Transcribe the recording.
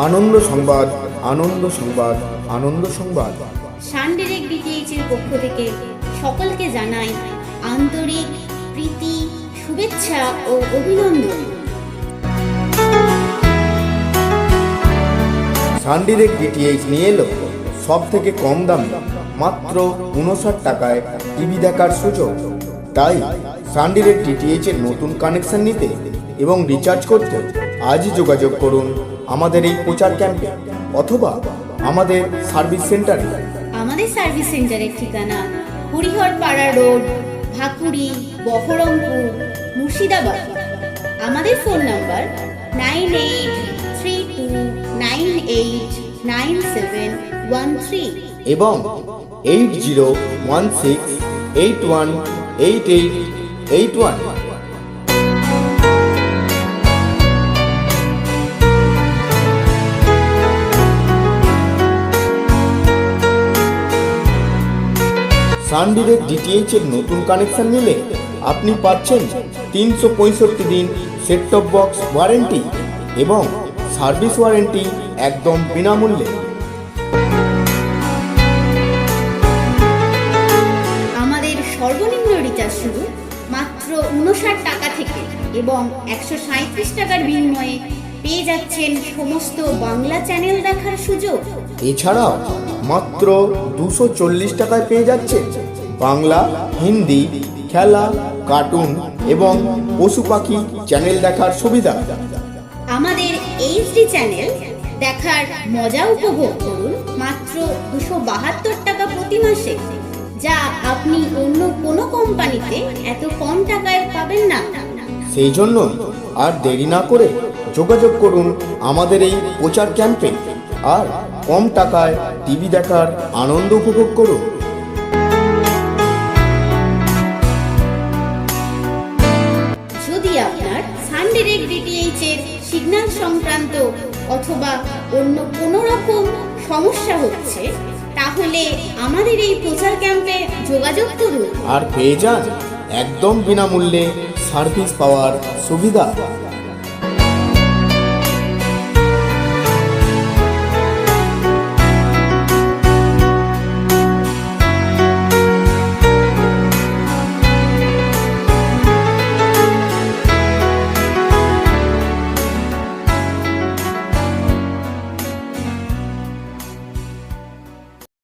আনন্দ সংবাদ, আনন্দ সংবাদ, আনন্দ সংবাদ। সান ডিরেক্ট ডিটিএইচ এর পক্ষ থেকে সকলকে জানাই আন্তরিক প্রীতি, শুভেচ্ছা ও অভিনন্দন। সান ডিরেক্ট ডিটিএইচ নিয়ে এলো সব থেকে কম দামে মাত্র 59 টাকায় টিভি দেখার সুযোগ। তাই সান ডিরেক্ট ডিটিএইচ এর নতুন কানেকশন নিতে এবং রিচার্জ করতে আজই যোগাযোগ করুন আমাদের এই প্রচার ক্যাম্পে অথবা আমাদের সার্ভিস সেন্টারে। আমাদের সার্ভিস সেন্টারের ঠিকানা হরিহরপাড়া রোড, ভাকুড়ি, বহরমপুর, মুর্শিদাবাদ। আমাদের ফোন নাম্বার 9832989713 এবং 8016818881। সান ডিরেক্ট ডিটিএইচ এর নতুন কানেকশন নিলে আপনি পাচ্ছেন 365 দিন সেট টপ বক্স ওয়ারেন্টি এবং সার্ভিস ওয়ারেন্টি একদম বিনামূল্যে। আমাদের সর্বনিম্ন রিচার্জ শুরু মাত্র 59 টাকা থেকে এবং 137 টাকার বিনিময়ে পেয়ে যাচ্ছেন সমস্ত বাংলা চ্যানেল দেখার সুযোগ। এছাড়াও মাত্র 240 টাকায় পেয়ে যাচ্ছে বাংলা, হিন্দি, খেলা, কার্টুন এবং পশু পাখি চ্যানেল দেখার সুবিধা। আমাদের এইচডি চ্যানেল দেখার মজা উপভোগ করুন মাত্র 272 টাকা প্রতি মাসে, যা আপনি অন্য কোনো কোম্পানিতে এত কম টাকায় পাবেন না। সেই জন্য আর দেরি না করে যোগাযোগ করুন আমাদের এই প্রচার ক্যাম্পে আর কম টাকায় টিভি দেখার আনন্দ উপভোগ করুন। যদি আপনার সান ডিরেক্ট ডিটিএইচ এর সিগন্যাল সংক্রান্ত অথবা অন্য কোনো রকম সমস্যা হচ্ছে, তাহলে আমাদের এই প্রচার ক্যাম্পে যোগাযোগ করুন আর পেয়ে যান একদম বিনামূল্যে সার্ভিস পাওয়ার সুবিধা।